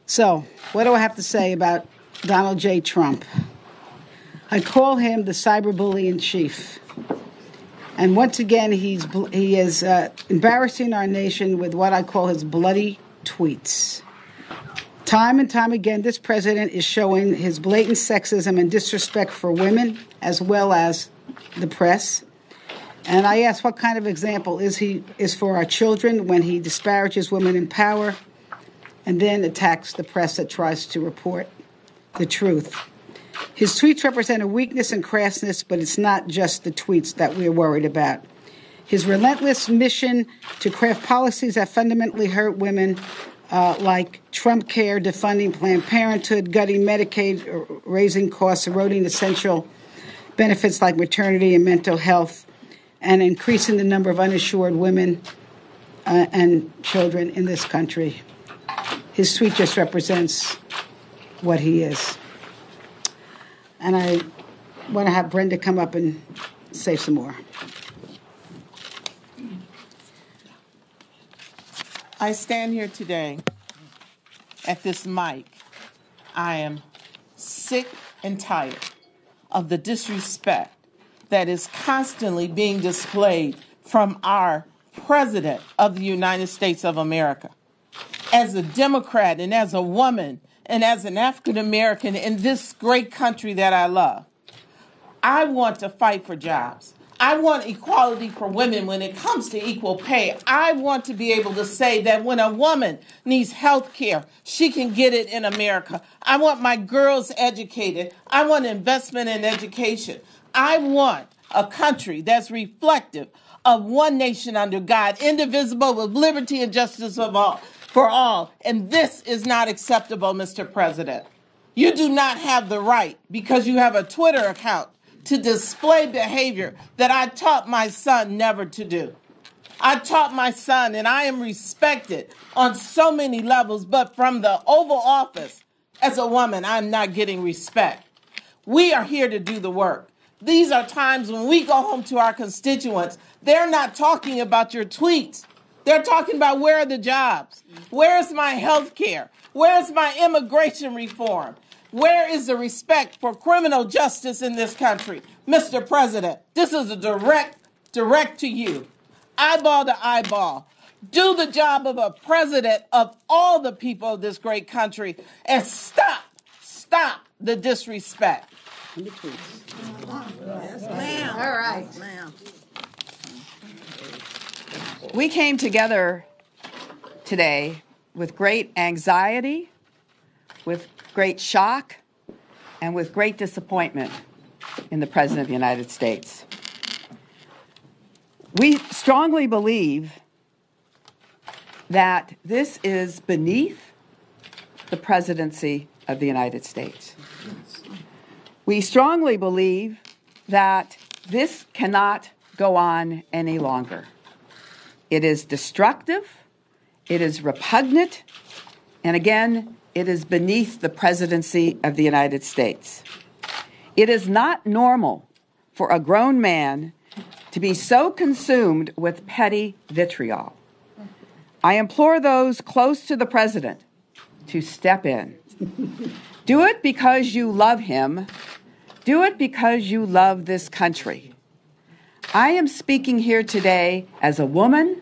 So, what do I have to say about Donald J. Trump? I call him the cyberbully in chief. And once again, he is embarrassing our nation with what I call his bloody tweets. Time and time again, this president is showing his blatant sexism and disrespect for women as well as the press. And I ask, what kind of example is for our children when he disparages women in power and then attacks the press that tries to report the truth? His tweets represent a weakness and crassness, but it's not just the tweets that we're worried about. His relentless mission to craft policies that fundamentally hurt women, like Trump Care, defunding Planned Parenthood, gutting Medicaid, raising costs, eroding essential benefits like maternity and mental health, and increasing the number of uninsured women and children in this country. His tweet just represents what he is. And I want to have Brenda come up and say some more. I stand here today at this mic. I am sick and tired of the disrespect that is constantly being displayed from our President of the United States of America. As a Democrat and as a woman and as an African American in this great country that I love, I want to fight for jobs. I want equality for women when it comes to equal pay. I want to be able to say that when a woman needs health care, she can get it in America. I want my girls educated. I want investment in education. I want a country that's reflective of one nation under God, indivisible with liberty and justice for all. And this is not acceptable, Mr. President. You do not have the right, because you have a Twitter account, to display behavior that I taught my son never to do. I taught my son, and I am respected on so many levels, but from the Oval Office, as a woman, I'm not getting respect. We are here to do the work. These are times when we go home to our constituents. They're not talking about your tweets. They're talking about, where are the jobs? Where's my health care? Where's my immigration reform? Where is the respect for criminal justice in this country? Mr. President, this is a direct to you. Eyeball to eyeball. Do the job of a president of all the people of this great country and stop the disrespect. Yes, ma'am. All right. Ma'am. We came together today with great anxiety, with great shock, and with great disappointment in the President of the United States. We strongly believe that this is beneath the presidency of the United States. We strongly believe that this cannot go on any longer. It is destructive, it is repugnant, and again, it is beneath the presidency of the United States. It is not normal for a grown man to be so consumed with petty vitriol. I implore those close to the president to step in. Do it because you love him. Do it because you love this country. I am speaking here today as a woman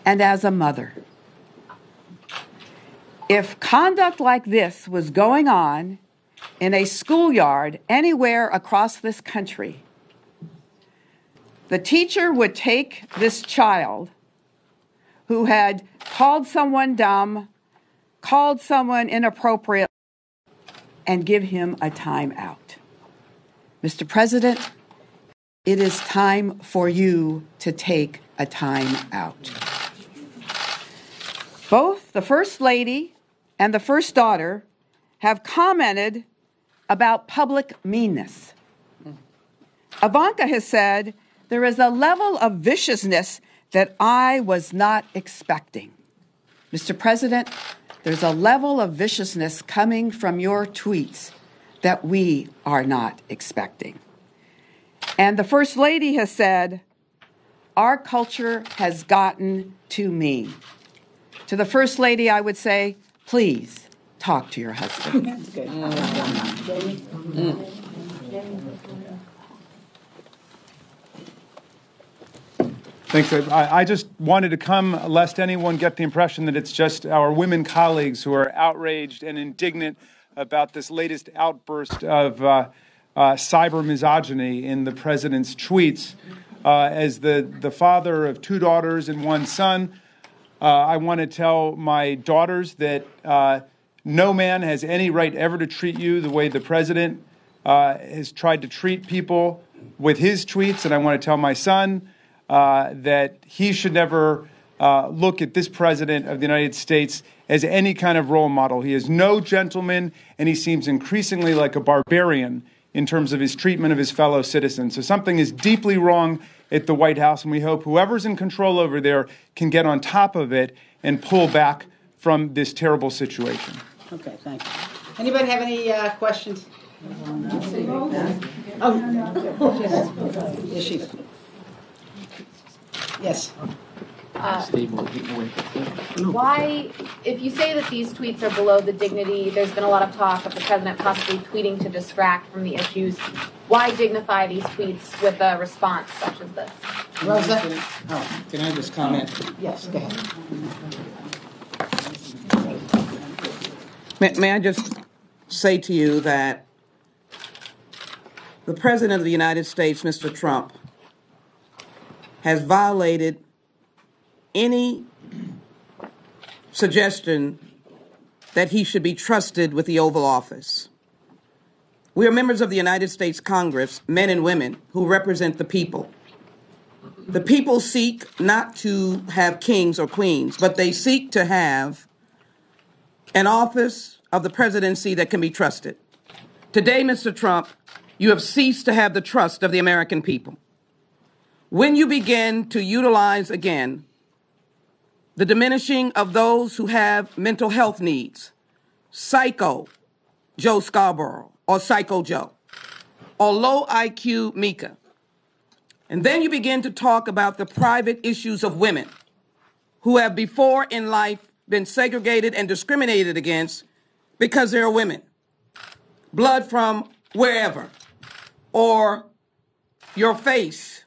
and as a mother. If conduct like this was going on in a schoolyard anywhere across this country, the teacher would take this child who had called someone dumb, called someone inappropriate, and give him a timeout. Mr. President, it is time for you to take a timeout. Both the First Lady and the First Daughter have commented about public meanness. Ivanka has said, there is a level of viciousness that I was not expecting. Mr. President, there's a level of viciousness coming from your tweets that we are not expecting. And the First Lady has said, our culture has gotten too mean. To the First Lady, I would say, please, talk to your husband. Thanks. I just wanted to come lest anyone get the impression that it's just our women colleagues who are outraged and indignant about this latest outburst of cyber misogyny in the president's tweets. As the father of 2 daughters and 1 son, I want to tell my daughters that no man has any right ever to treat you the way the president has tried to treat people with his tweets. And I want to tell my son that he should never look at this president of the United States as any kind of role model. He is no gentleman, and he seems increasingly like a barbarian in terms of his treatment of his fellow citizens. So something is deeply wrong at the White House, and we hope whoever's in control over there can get on top of it and pull back from this terrible situation. Okay, thank you. Anybody have any questions? Yes. Why, if you say that these tweets are below the dignity, there's been a lot of talk of the president possibly tweeting to distract from the issues. Why dignify these tweets with a response such as this? Rosa? Can I just comment? Yes, go ahead. May I just say to you that the President of the United States, Mr. Trump, has violated any suggestion that he should be trusted with the Oval Office. We are members of the United States Congress, men and women, who represent the people. The people seek not to have kings or queens, but they seek to have an office of the presidency that can be trusted. Today, Mr. Trump, you have ceased to have the trust of the American people. When you begin to utilize again the diminishing of those who have mental health needs, Psycho Joe Scarborough or Psycho Joe, or low IQ Mika, and then you begin to talk about the private issues of women who have before in life been segregated and discriminated against because they're women, blood from wherever, or your face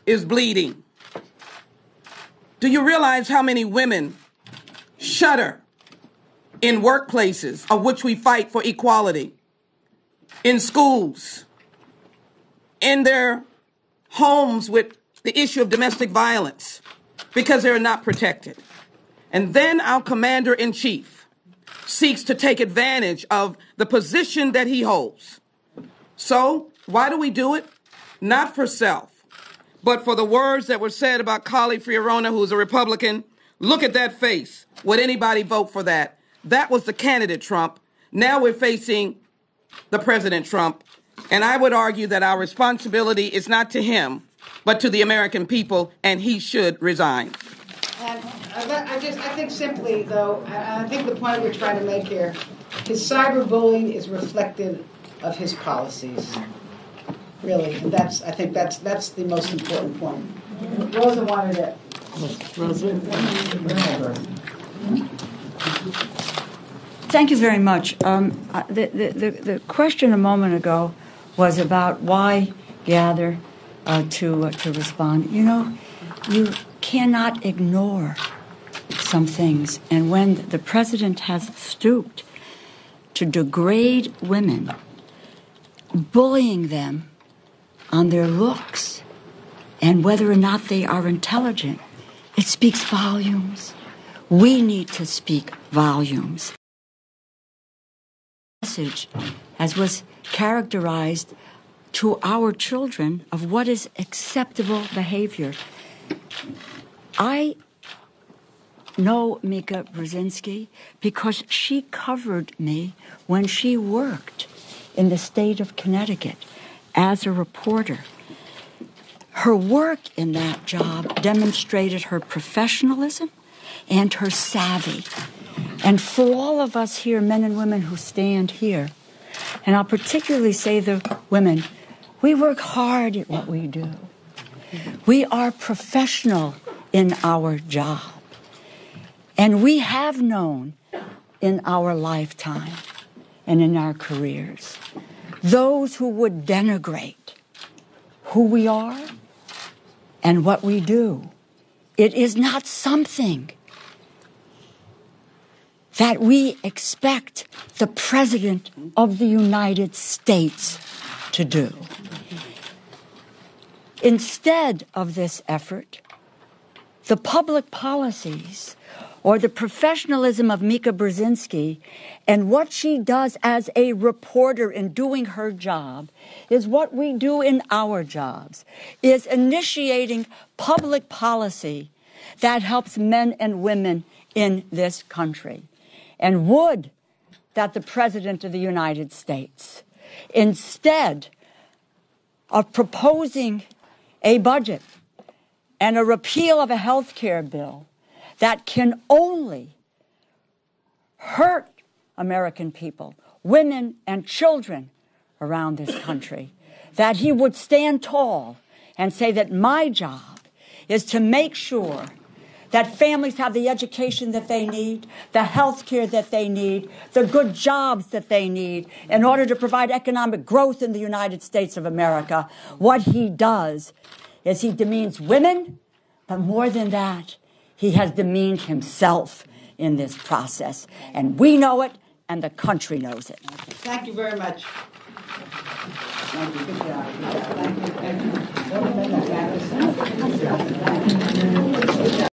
is bleeding. Do you realize how many women shudder in workplaces of which we fight for equality, in schools, in their homes with the issue of domestic violence because they're not protected? And then our commander-in-chief seeks to take advantage of the position that he holds. So why do we do it? Not for self, but for the words that were said about Carly Fiorina, who's a Republican. Look at that face. Would anybody vote for that? That was the candidate Trump. Now we're facing the President Trump. And I would argue that our responsibility is not to him, but to the American people, and he should resign. And I think simply, though, I think the point we're trying to make here, his cyberbullying is reflective of his policies. Really, and I think that's the most important point. Rosa wanted it. Thank you very much. The question a moment ago was about why gather to respond. You know, you cannot ignore some things, and when the president has stooped to degrade women, bullying them on their looks and whether or not they are intelligent, it speaks volumes. We need to speak volumes. Message, as was characterized to our children, of what is acceptable behavior. I know Mika Brzezinski because she covered me when she worked in the state of Connecticut as a reporter. Her work in that job demonstrated her professionalism and her savvy. And for all of us here, men and women who stand here, and I'll particularly say the women, we work hard at what we do. We are professional in our job. And we have known in our lifetime and in our careers. Those who would denigrate who we are and what we do. It is not something that we expect the President of the United States to do. Instead of this effort, the public policies or the professionalism of Mika Brzezinski and what she does as a reporter in doing her job is what we do in our jobs, is initiating public policy that helps men and women in this country. And would that the President of the United States, instead of proposing a budget and a repeal of a health care bill that can only hurt American people, women and children around this country, that he would stand tall and say that my job is to make sure that families have the education that they need, the health care that they need, the good jobs that they need in order to provide economic growth in the United States of America. What he does is he demeans women, but more than that, he has demeaned himself in this process. And we know it, and the country knows it. Thank you very much. Thank you. Good job. Thank you.